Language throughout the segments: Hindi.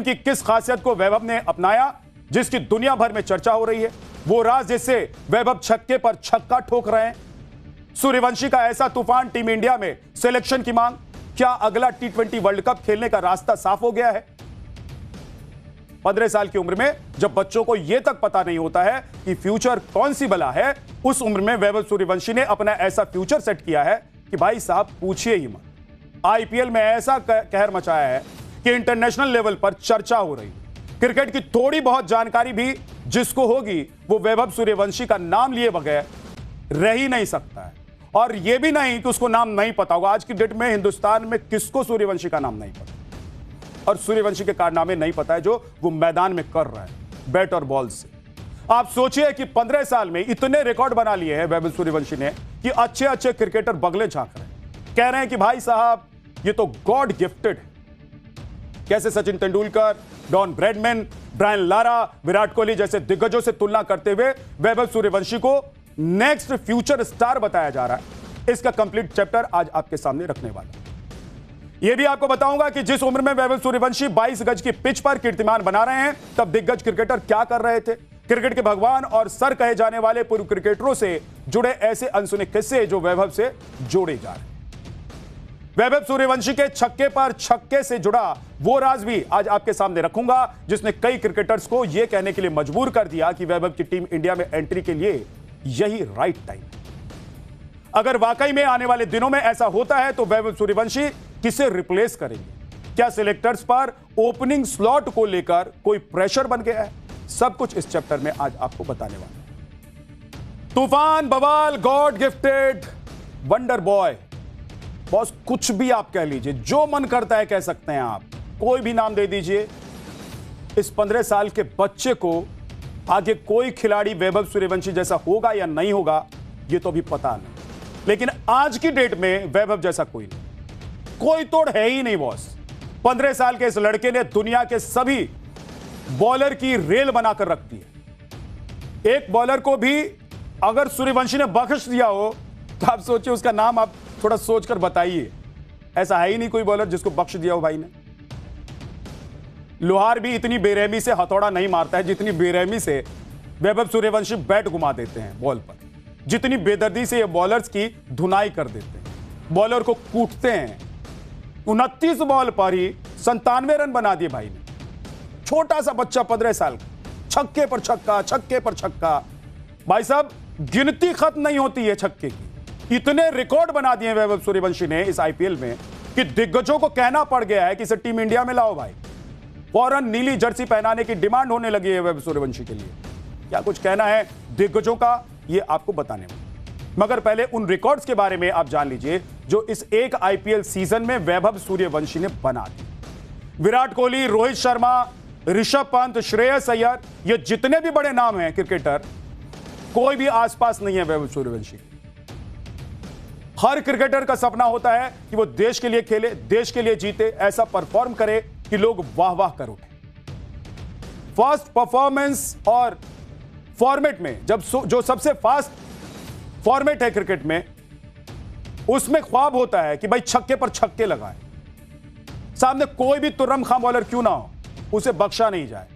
कि किस खासियत को वैभव ने अपनाया जिसकी दुनिया भर में चर्चा हो रही है, वो राज जिससे वैभव छक्के पर छक्का ठोक रहे हैं। सूर्यवंशी का ऐसा तूफान टीम इंडिया में सिलेक्शन की मांग, क्या अगला टी20 वर्ल्ड कप खेलने का रास्ता साफ हो गया है? 15 साल की उम्र में जब बच्चों को यह तक पता नहीं होता है कि फ्यूचर कौन सी बला है, उस उम्र में वैभव सूर्यवंशी ने अपना ऐसा फ्यूचर सेट किया है कि भाई साहब पूछिए ही मत। आईपीएल में ऐसा कहर मचाया है कि इंटरनेशनल लेवल पर चर्चा हो रही है। क्रिकेट की थोड़ी बहुत जानकारी भी जिसको होगी वो वैभव सूर्यवंशी का नाम लिए बगैर रह ही नहीं सकता है। और यह भी नहीं कि उसको नाम नहीं पता होगा। आज की डेट में हिंदुस्तान में किसको सूर्यवंशी का नाम नहीं पता, और सूर्यवंशी के कारनामे नहीं पता है जो वो मैदान में कर रहा है बैट और बॉल से। आप सोचिए कि 15 साल में इतने रिकॉर्ड बना लिए हैं वैभव सूर्यवंशी ने कि अच्छे अच्छे क्रिकेटर बगले झांक रहे हैं, कह रहे हैं कि भाई साहब ये तो गॉड गिफ्टेड है। कैसे Sachin Tendulkar, Don Bradman, Brian Lara, Virat Kohli जैसे दिग्गजों से तुलना करते हुए वैभव सूर्यवंशी को नेक्स्ट फ्यूचर स्टार बताया जा रहा है। इसका कंप्लीट चैप्टर आज आपके सामने रखने वाला है। यह भी आपको बताऊंगा कि जिस उम्र में वैभव सूर्यवंशी 22 गज की पिच पर कीर्तिमान बना रहे हैं, तब दिग्गज क्रिकेटर क्या कर रहे थे। क्रिकेट के भगवान और सर कहे जाने वाले पूर्व क्रिकेटरों से जुड़े ऐसे अनसुने किस्से जो वैभव से जोड़े जा रहे हैं। वैभव सूर्यवंशी के छक्के पर छक्के से जुड़ा वो राज भी आज आपके सामने रखूंगा जिसने कई क्रिकेटर्स को यह कहने के लिए मजबूर कर दिया कि वैभव की टीम इंडिया में एंट्री के लिए यही राइट टाइम है। अगर वाकई में आने वाले दिनों में ऐसा होता है तो वैभव सूर्यवंशी किसे रिप्लेस करेंगे? क्या सिलेक्टर्स पर ओपनिंग स्लॉट को लेकर कोई प्रेशर बन गया है? सब कुछ इस चैप्टर में आज आपको बताने वाला है। तूफान, बवाल, God gifted, wonder boy, boss कुछ भी आप कह लीजिए, जो मन करता है कह सकते हैं आप, कोई भी नाम दे दीजिए। इस 15 साल के बच्चे को आगे कोई खिलाड़ी वैभव सूर्यवंशी जैसा होगा या नहीं होगा ये तो अभी पता नहीं, लेकिन आज की डेट में वैभव जैसा कोई नहीं, कोई तोड़ है ही नहीं बॉस। 15 साल के इस लड़के ने दुनिया के सभी बॉलर की रेल बनाकर रख दी है। एक बॉलर को भी अगर सूर्यवंशी ने बख्श दिया हो तो आप सोचिए, उसका नाम आप थोड़ा सोचकर बताइए। ऐसा है ही नहीं कोई बॉलर जिसको बख्श दिया हो भाई ने। लोहार भी इतनी बेरहमी से हथौड़ा नहीं मारता है जितनी बेरहमी से वैभव सूर्यवंशी बैट घुमा देते हैं बॉल पर, जितनी बेदर्दी से ये बॉलर्स की धुनाई कर देते हैं, बॉलर को कूटते हैं। 29 बॉल पर ही 97 रन बना दिए भाई ने। छोटा सा बच्चा 15 साल का, छक्के पर छक्का, छक्के पर छक्का। भाई साहब गिनती खत्म नहीं होती है छक्के की। इतने रिकॉर्ड बना दिए वैभव सूर्यवंशी ने इस आईपीएल में कि दिग्गजों को कहना पड़ गया है कि इसे टीम इंडिया में लाओ भाई। फौरन नीली जर्सी पहनाने की डिमांड होने लगी है वैभव सूर्यवंशी के लिए। क्या कुछ कहना है दिग्गजों का, ये आपको बताने में, मगर पहले उन रिकॉर्ड्स के बारे में आप जान लीजिए जो इस एक आईपीएल सीजन में वैभव सूर्यवंशी ने बना दी। विराट कोहली, रोहित शर्मा, ऋषभ पंत, श्रेयस अय्यर, ये जितने भी बड़े नाम हैं क्रिकेटर, कोई भी आसपास नहीं है वैभव सूर्यवंशी। हर क्रिकेटर का सपना होता है कि वो देश के लिए खेले, देश के लिए जीते, ऐसा परफॉर्म करे कि लोग वाह वाह कर उठे। फास्ट परफॉर्मेंस और फॉर्मेट में जब जो सबसे फास्ट फॉर्मेट है क्रिकेट में, उसमें ख्वाब होता है कि भाई छक्के पर छक्के लगाए, सामने कोई भी तुर्रम खां बॉलर क्यों ना हो, उसे बख्शा नहीं जाए,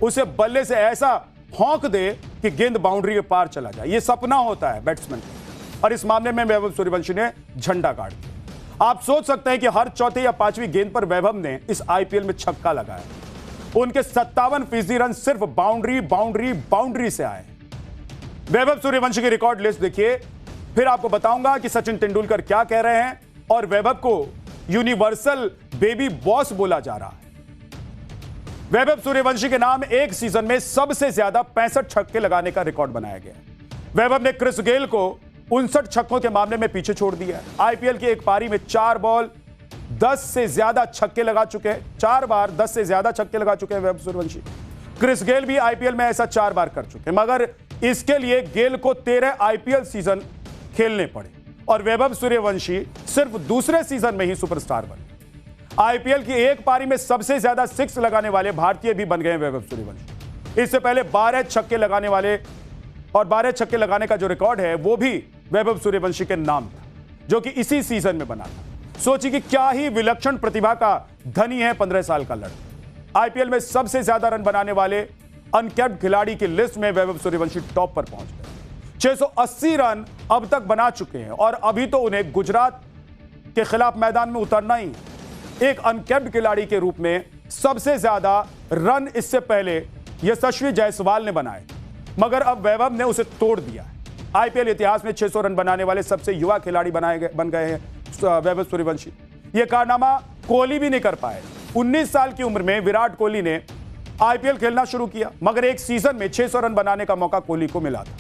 उसे बल्ले से ऐसा हौंक दे कि गेंद बाउंड्री के पार चला जाए। यह सपना होता है बैट्समैन का, और इस मामले में वैभव सूर्यवंशी ने झंडा गाड़ दिया। आप सोच सकते हैं कि हर चौथी या पांचवी गेंद पर वैभव ने इस आईपीएल में छक्का लगाया। उनके 57% रन सिर्फ बाउंड्री बाउंड्री बाउंड्री से आए। वैभव सूर्यवंशी की रिकॉर्ड लिस्ट देखिए, फिर आपको बताऊंगा कि सचिन तेंदुलकर क्या कह रहे हैं और वैभव को यूनिवर्सल बेबी बॉस बोला जा रहा है। वैभव सूर्यवंशी के नाम एक सीजन में सबसे ज्यादा 65 छक्के लगाने का रिकॉर्ड बनाया गया है। वैभव ने क्रिस गेल को 59 छक्कों के मामले में पीछे छोड़ दिया है। आईपीएल की एक पारी में 4 बॉल 10 से ज्यादा छक्के लगा चुके हैं, 4 बार 10 से ज्यादा छक्के लगा चुके हैं वैभव सूर्यवंशी। क्रिस गेल भी आईपीएल में ऐसा 4 बार कर चुके हैं, मगर इसके लिए गेल को 13 आईपीएल सीजन खेलने पड़े और वैभव सूर्यवंशी सिर्फ दूसरे सीजन में ही सुपरस्टार बने। आईपीएल की एक पारी में सबसे ज्यादा 6 लगाने वाले भारतीय भी बन गए हैं वैभव सूर्यवंशी। इससे पहले 12 छक्के लगाने वाले और 12 छक्के लगाने का जो रिकॉर्ड है वो भी वैभव सूर्यवंशी के नाम था, जो कि इसी सीजन में बना था। सोचिए कि क्या ही विलक्षण प्रतिभा का धनी है 15 साल का लड़का। आईपीएल में सबसे ज्यादा रन बनाने वाले अनकैप्ड खिलाड़ी की लिस्ट में वैभव सूर्यवंशी टॉप पर पहुंच गए। 680 रन अब तक बना चुके हैं और अभी तो उन्हें गुजरात के खिलाफ मैदान में उतरना ही है। एक अनकैप्ड खिलाड़ी के रूप में सबसे ज्यादा रन इससे पहले यशस्वी जायसवाल ने बनाए, मगर अब वैभव ने उसे तोड़ दिया है। आईपीएल इतिहास में 600 रन बनाने वाले सबसे युवा खिलाड़ी बन गए हैं वैभव सूर्यवंशी। यह कारनामा कोहली भी नहीं कर पाए। 19 साल की उम्र में विराट कोहली ने आईपीएल खेलना शुरू किया, मगर एक सीजन में 600 रन बनाने का मौका कोहली को मिला था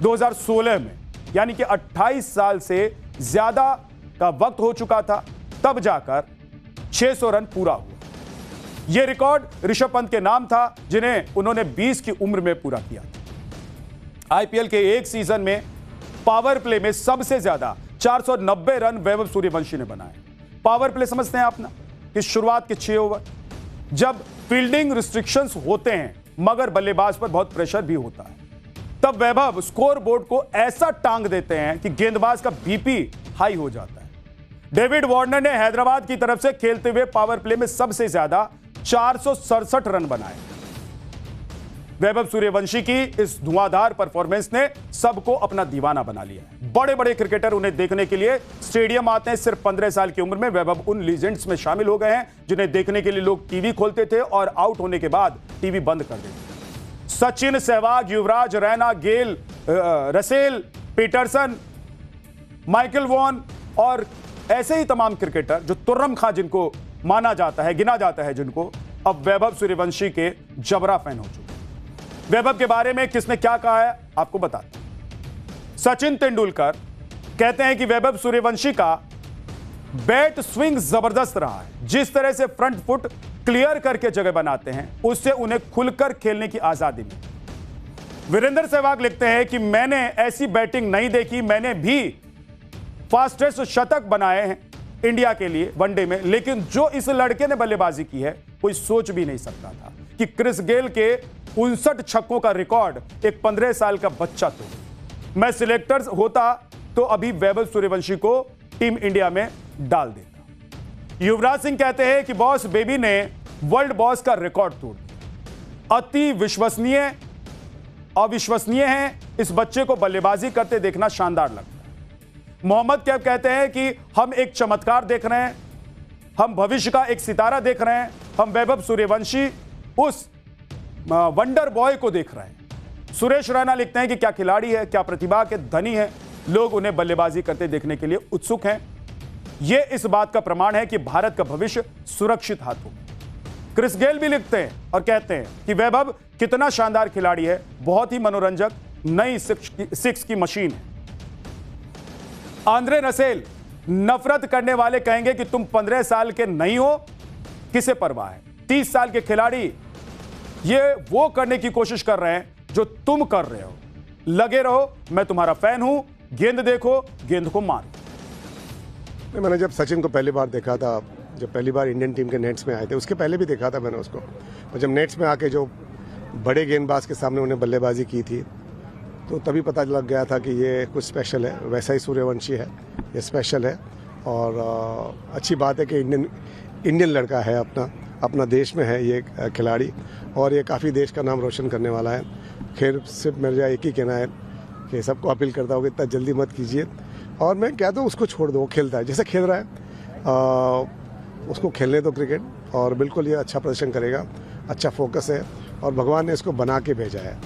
2016 में, यानी कि 28 साल से ज्यादा का वक्त हो चुका था, तब जाकर 600 रन पूरा हुआ। यह रिकॉर्ड ऋषभ पंत के नाम था, जिन्हें उन्होंने 20 की उम्र में पूरा किया था। आईपीएल के एक सीजन में पावर प्ले में सबसे ज्यादा 490 रन वैभव सूर्यवंशी ने बनाए। पावर प्ले समझते हैं आप ना, कि शुरुआत के 6 ओवर जब फील्डिंग रिस्ट्रिक्शंस होते हैं मगर बल्लेबाज पर बहुत प्रेशर भी होता है, तब वैभव स्कोर बोर्ड को ऐसा टांग देते हैं कि गेंदबाज का बीपी हाई हो जाता है। डेविड वार्नर ने हैदराबाद की तरफ से खेलते हुए पावर प्ले में सबसे ज्यादा 467 रन बनाए। वैभव सूर्यवंशी की इस धुआंधार परफॉर्मेंस ने सबको अपना दीवाना बना लिया है। बड़े बड़े क्रिकेटर उन्हें देखने के लिए स्टेडियम आते हैं। सिर्फ 15 साल की उम्र में वैभव उन लीजेंड्स में शामिल हो गए हैं जिन्हें देखने के लिए लोग टीवी खोलते थे और आउट होने के बाद टीवी बंद कर देते थे। सचिन, सहवाग, युवराज, रैना, गेल, रसेल, पीटरसन, माइकल वॉन और ऐसे ही तमाम क्रिकेटर जो तुर्रम खां जिनको माना जाता है, गिना जाता है जिनको, अब वैभव सूर्यवंशी के जबरा फैन हो चुके। वैभव के बारे में किसने क्या कहा है आपको बताते हैं। सचिन तेंदुलकर कहते हैं कि वैभव सूर्यवंशी का बैट स्विंग जबरदस्त रहा है। जिस तरह से फ्रंट फुट क्लियर करके जगह बनाते हैं, उससे उन्हें खुलकर खेलने की आजादी मिली। वीरेंद्र सहवाग लिखते हैं कि मैंने ऐसी बैटिंग नहीं देखी। मैंने भी फास्टेस्ट शतक बनाए हैं इंडिया के लिए वनडे में, लेकिन जो इस लड़के ने बल्लेबाजी की है कोई सोच भी नहीं सकता था कि क्रिस गेल के 59 छक्कों का रिकॉर्ड एक 15 साल का बच्चा तोड़े। मैं सिलेक्टर्स होता तो अभी वैभव सूर्यवंशी को टीम इंडिया में डाल देता। युवराज सिंह कहते हैं कि बॉस बेबी ने वर्ल्ड बॉस का रिकॉर्ड तोड़ दिया। अति विश्वसनीय, अविश्वसनीय है, इस बच्चे को बल्लेबाजी करते देखना शानदार लगता है। मोहम्मद कैफ कहते हैं कि हम एक चमत्कार देख रहे हैं, हम भविष्य का एक सितारा देख रहे हैं, हम वैभव सूर्यवंशी उस वंडर बॉय को देख रहे हैं। सुरेश रैना लिखते हैं कि क्या खिलाड़ी है, क्या प्रतिभा के धनी है, लोग उन्हें बल्लेबाजी करते देखने के लिए उत्सुक हैं। यह इस बात का प्रमाण है कि भारत का भविष्य सुरक्षित हाथों में। क्रिस गेल भी लिखते हैं और कहते हैं कि वैभव कितना शानदार खिलाड़ी है, बहुत ही मनोरंजक, नई सिक्स की मशीन है। आंद्रे रसेल, नफरत करने वाले कहेंगे कि तुम 15 साल के नहीं हो, किसे परवाह है। 30 साल के खिलाड़ी ये वो करने की कोशिश कर रहे हैं जो तुम कर रहे हो। लगे रहो, मैं तुम्हारा फैन हूं, गेंद देखो, गेंद को मारो। मैंने जब सचिन को पहली बार देखा था, जब पहली बार इंडियन टीम के नेट्स में आए थे, उसके पहले भी देखा था मैंने उसको, और जब नेट्स में आके जो बड़े गेंदबाज के सामने उन्हें बल्लेबाजी की थी, तो तभी पता लग गया था कि ये कुछ स्पेशल है। वैसा ही सूर्यवंशी है, ये स्पेशल है। और अच्छी बात है कि इंडियन लड़का है, अपना देश में है ये खिलाड़ी, और ये काफ़ी देश का नाम रोशन करने वाला है। खैर सिर्फ मेरा एक ही कहना है कि सबको अपील करता हूँ कि इतना जल्दी मत कीजिए, और मैं कहता हूँ उसको छोड़ दो, वो खेलता है जैसे खेल रहा है, उसको खेलने दो क्रिकेट, और बिल्कुल ये अच्छा प्रदर्शन करेगा। अच्छा फोकस है और भगवान ने इसको बना के भेजा है।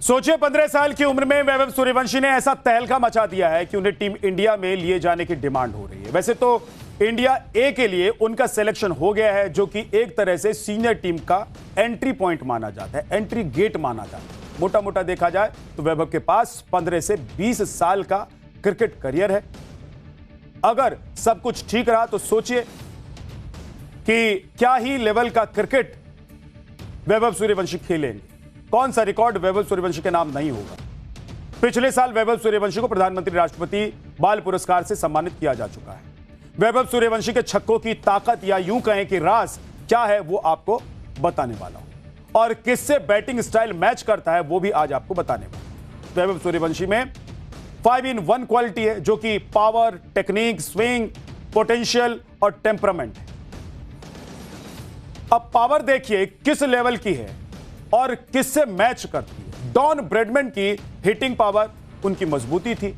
सोचिए 15 साल की उम्र में वैभव सूर्यवंशी ने ऐसा तहलका मचा दिया है कि उन्हें टीम इंडिया में लिए जाने की डिमांड हो रही है। वैसे तो इंडिया ए के लिए उनका सिलेक्शन हो गया है, जो कि एक तरह से सीनियर टीम का एंट्री पॉइंट माना जाता है, एंट्री गेट माना जाता है। मोटा मोटा देखा जाए तो वैभव के पास 15 से 20 साल का क्रिकेट करियर है। अगर सब कुछ ठीक रहा तो सोचिए कि क्या ही लेवल का क्रिकेट वैभव सूर्यवंशी खेलेंगे। कौन सा रिकॉर्ड वैभव सूर्यवंशी के नाम नहीं होगा। पिछले साल वैभव सूर्यवंशी को प्रधानमंत्री राष्ट्रपति बाल पुरस्कार से सम्मानित किया जा चुका है। वैभव सूर्यवंशी के छक्कों की ताकत, या यूं कहें कि राज क्या है, वो आपको बताने वाला हूं, और किससे बैटिंग स्टाइल मैच करता है वो भी आज आपको बताने वाला हूं। वैभव सूर्यवंशी में 5 in 1 क्वालिटी है, जो कि पावर, टेक्निक, स्विंग, पोटेंशियल और टेम्परामेंट है। अब पावर देखिए किस लेवल की है और किससे मैच करती है। डॉन ब्रैडमैन की हिटिंग पावर उनकी मजबूती थी।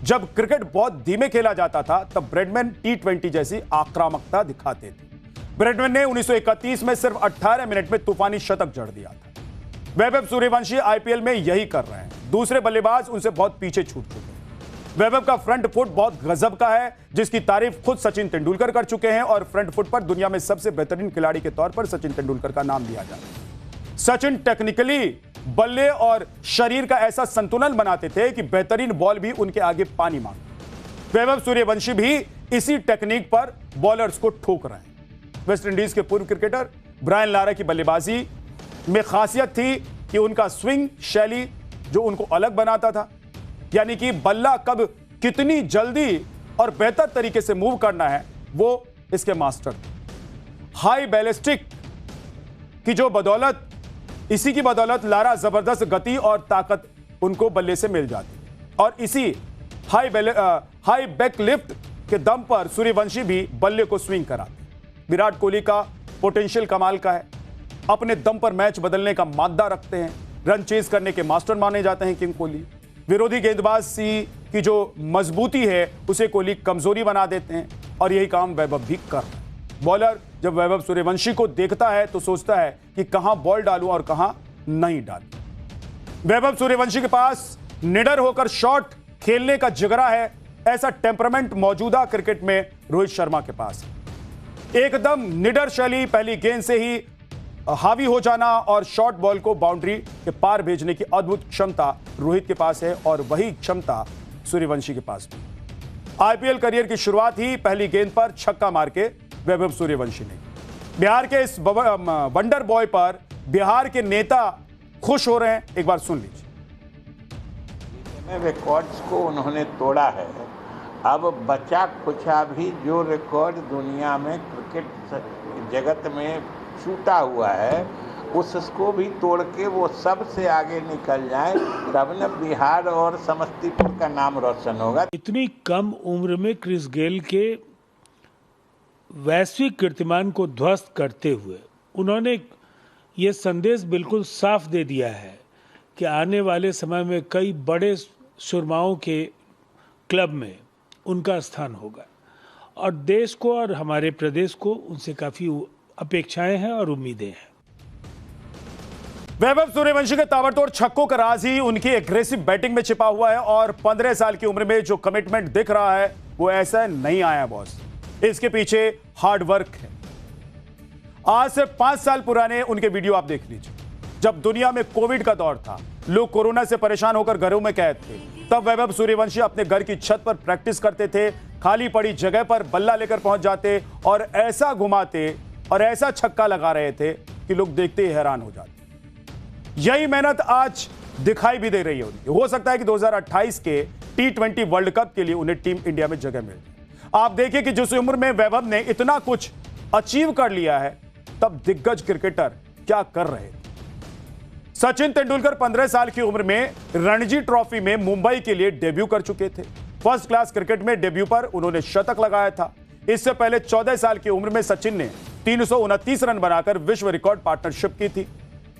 जब क्रिकेट बहुत धीमे खेला जाता था तब ब्रैडमैन T20 जैसी आक्रामकता दिखाते थे। ब्रैडमैन ने 1931 में सिर्फ 18 मिनट में तूफानी शतक जड़ दिया था। वैभव सूर्यवंशी आईपीएल में यही कर रहे हैं। दूसरे बल्लेबाज उनसे बहुत पीछे छूट चुके हैं। वैभव का फ्रंट फुट बहुत गजब का है, जिसकी तारीफ खुद सचिन तेंदुलकर कर चुके हैं और फ्रंट फुट पर दुनिया में सबसे बेहतरीन खिलाड़ी के तौर पर सचिन तेंदुलकर का नाम लिया जाता है। सचिन टेक्निकली बल्ले और शरीर का ऐसा संतुलन बनाते थे कि बेहतरीन बॉल भी उनके आगे पानी मांगती। वैभव सूर्यवंशी भी इसी टेक्निक पर बॉलर्स को ठोक रहे हैं। वेस्टइंडीज के पूर्व क्रिकेटर ब्रायन लारा की बल्लेबाजी में खासियत थी कि उनका स्विंग शैली जो उनको अलग बनाता था, यानी कि बल्ला कब कितनी जल्दी और बेहतर तरीके से मूव करना है वो इसके मास्टर थे। हाई बैलिस्टिक की जो बदौलत, इसी की बदौलत लारा जबरदस्त गति और ताकत उनको बल्ले से मिल जाती और इसी हाई बैक लिफ्ट के दम पर सूर्यवंशी भी बल्ले को स्विंग कराते। विराट कोहली का पोटेंशियल कमाल का है, अपने दम पर मैच बदलने का मादा रखते हैं, रन चेज करने के मास्टर माने जाते हैं किंग कोहली। विरोधी गेंदबाजी की जो मजबूती है उसे कोहली कमजोरी बना देते हैं और यही काम वैभव भी कर रहे हैं। बॉलर जब वैभव सूर्यवंशी को देखता है तो सोचता है कि कहां बॉल डालूं और कहां नहीं डालूं। वैभव सूर्यवंशी के पास निडर होकर शॉट खेलने का जिगरा है, ऐसा टेम्परामेंट मौजूदा क्रिकेट में रोहित शर्मा के पास है। एकदम निडर शैली, पहली गेंद से ही हावी हो जाना और शॉर्ट बॉल को बाउंड्री के पार भेजने की अद्भुत क्षमता रोहित के पास है और वही क्षमता सूर्यवंशी के पास भी। आईपीएल करियर की शुरुआत ही पहली गेंद पर छक्का मार के वैभव सूर्यवंशी ने। बिहार के इस वंडर बॉय पर बिहार के नेता खुश हो रहे हैं, एक बार सुन लीजिए। रिकॉर्ड्स को उन्होंने तोड़ा है। अब बचा खुचा भी जो रिकॉर्ड दुनिया में क्रिकेट जगत में छूटा हुआ है उसको भी तोड़ के वो सबसे आगे निकल जाए, तब न बिहार और समस्तीपुर का नाम रोशन होगा। इतनी कम उम्र में क्रिस गेल के वैश्विक कीर्तिमान को ध्वस्त करते हुए उन्होंने ये संदेश बिल्कुल साफ दे दिया है कि आने वाले समय में कई बड़े सुरमाओं के क्लब में उनका स्थान होगा और देश को और हमारे प्रदेश को उनसे काफ़ी अपेक्षाएं हैं और उम्मीदें हैं। वैभव सूर्यवंशी के ताबड़तोड़ छक्कों का राज ही उनकी एग्रेसिव बैटिंग में छिपा हुआ है और 15 साल की उम्र में जो कमिटमेंट दिख रहा है वो ऐसा नहीं आया बॉस, इसके पीछे हार्ड वर्क है। आज से 5 साल पुराने उनके वीडियो आप देख लीजिए। जब दुनिया में कोविड का दौर था, लोग कोरोना से परेशान होकर घरों में कैद थे, तब वैभव सूर्यवंशी अपने घर की छत पर प्रैक्टिस करते थे। खाली पड़ी जगह पर बल्ला लेकर पहुंच जाते और ऐसा घुमाते और ऐसा छक्का लगा रहे थे कि लोग देखते ही हैरान हो जाते। यही मेहनत आज दिखाई भी दे रही है उनकी। हो सकता है कि 2028 के T20 वर्ल्ड कप के लिए उन्हें टीम इंडिया में जगह मिल जाए। आप देखिए कि जिस उम्र में वैभव ने इतना कुछ अचीव कर लिया है, तब दिग्गज क्रिकेटर क्या कर रहे थे। सचिन तेंदुलकर 15 साल की उम्र में रणजी ट्रॉफी में मुंबई के लिए डेब्यू कर चुके थे। फर्स्ट क्लास क्रिकेट में डेब्यू पर उन्होंने शतक लगाया था। इससे पहले 14 साल की उम्र में सचिन ने 329 रन बनाकर विश्व रिकॉर्ड पार्टनरशिप की थी।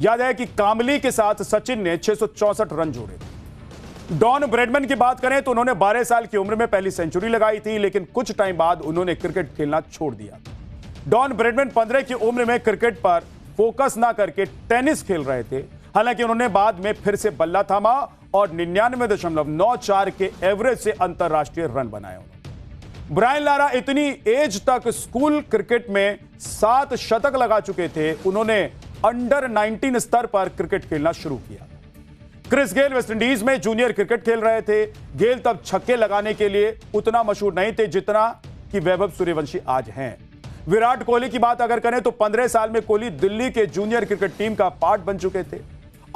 याद है कि कामली के साथ सचिन ने 664 रन जोड़े थे। डॉन ब्रैडमैन की बात करें तो उन्होंने 12 साल की उम्र में पहली सेंचुरी लगाई थी, लेकिन कुछ टाइम बाद उन्होंने क्रिकेट खेलना छोड़ दिया। डॉन ब्रैडमैन 15 की उम्र में क्रिकेट पर फोकस ना करके टेनिस खेल रहे थे। हालांकि उन्होंने बाद में फिर से बल्ला थामा और 99.94 के एवरेज से अंतरराष्ट्रीय रन बनाए। ब्रायन लारा इतनी एज तक स्कूल क्रिकेट में 7 शतक लगा चुके थे। उन्होंने अंडर 19 स्तर पर क्रिकेट खेलना शुरू किया। क्रिस गेल वेस्टइंडीज में जूनियर क्रिकेट खेल रहे थे। गेल तब छक्के लगाने के लिए उतना मशहूर नहीं थे जितना कि वैभव सूर्यवंशी आज हैं। विराट कोहली की बात अगर करें तो 15 साल में कोहली दिल्ली के जूनियर क्रिकेट टीम का पार्ट बन चुके थे।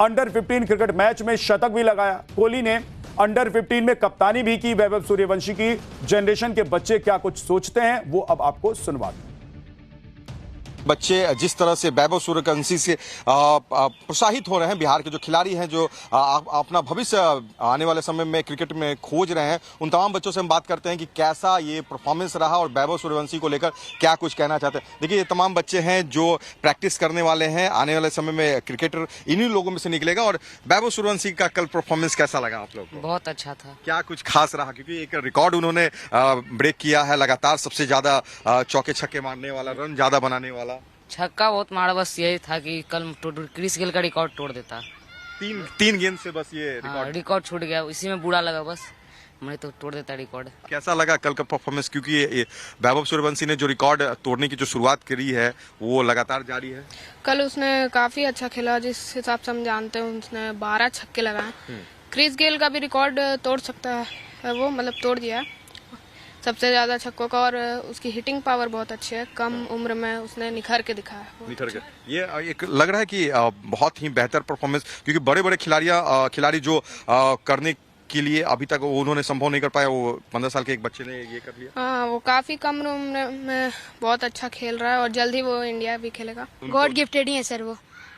अंडर 15 क्रिकेट मैच में शतक भी लगाया। कोहली ने अंडर 15 में कप्तानी भी की। वैभव सूर्यवंशी की जनरेशन के बच्चे क्या कुछ सोचते हैं वो अब आपको सुनवाते हैं। बच्चे जिस तरह से वैभव सूर्यवंशी से प्रोत्साहित हो रहे हैं, बिहार के जो खिलाड़ी हैं जो अपना भविष्य आने वाले समय में क्रिकेट में खोज रहे हैं, उन तमाम बच्चों से हम बात करते हैं कि कैसा ये परफॉर्मेंस रहा और वैभव सूर्यवंशी को लेकर क्या कुछ कहना चाहते हैं। देखिए, ये तमाम बच्चे हैं जो प्रैक्टिस करने वाले हैं, आने वाले समय में क्रिकेटर इन्हीं लोगों में से निकलेगा। और वैभव सूर्यवंशी का कल परफॉर्मेंस कैसा लगा आप लोग को? बहुत अच्छा था। क्या कुछ खास रहा, क्योंकि एक रिकॉर्ड उन्होंने ब्रेक किया है, लगातार सबसे ज्यादा चौके छक्के मारने वाला, रन ज्यादा बनाने वाला। छक्का बहुत मारा, बस यही था कि कल क्रिस गेल का रिकॉर्ड तोड़ देता। तीन गेंद से बस ये रिकॉर्ड छूट गया, इसी में बुरा लगा, बस मैं तो तोड़ देता रिकॉर्ड। कैसा लगा कल का परफॉर्मेंस, क्योंकि वैभव सूर्यवंशी ने जो रिकॉर्ड तोड़ने की जो शुरुआत करी है वो लगातार जारी है। कल उसने काफी अच्छा खेला, जिस हिसाब से हम जानते हैं उसने 12 छक्के लगाए। क्रिस गेल का भी रिकॉर्ड तोड़ सकता है वो, मतलब तोड़ दिया है सबसे ज्यादा छक्कों का, और उसकी हिटिंग पावर बहुत अच्छी है। कम उम्र में उसने निखर के दिखाया। निखर के ये एक लग रहा है कि बहुत ही बेहतर परफॉर्मेंस, क्योंकि बड़े बड़े खिलाड़ी जो करने के लिए अभी तक उन्होंने संभव नहीं कर पाया, वो 15 साल के एक बच्चे ने ये कर लिया। हाँ, वो काफी कम उम्र में बहुत अच्छा खेल रहा है और जल्द ही वो इंडिया भी खेलेगा। गॉड गिफ्टेड ही है सर वो,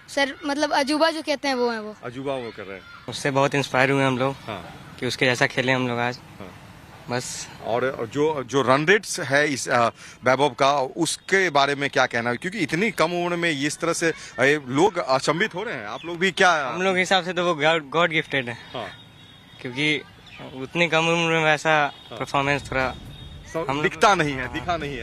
सर मतलब अजूबा जो कहते हैं वो है, वो अजूबा वो कर रहे हैं। उससे बहुत इंस्पायर हुए हम लोग कि उसके जैसा खेले हम लोग आज। बस। और जो रन रेट्स है इस वैभव का, उसके बारे में क्या कहना है, क्योंकि इतनी कम उम्र में इस तरह से लोग अचंभित हो रहे हैं। आप लोग भी क्या? हम लोग के हिसाब से तो वो गॉड गिफ्टेड है। क्योंकि उतनी कम उम्र में वैसा परफॉर्मेंस थोड़ा दिखता नहीं है, दिखा नहीं है अभी।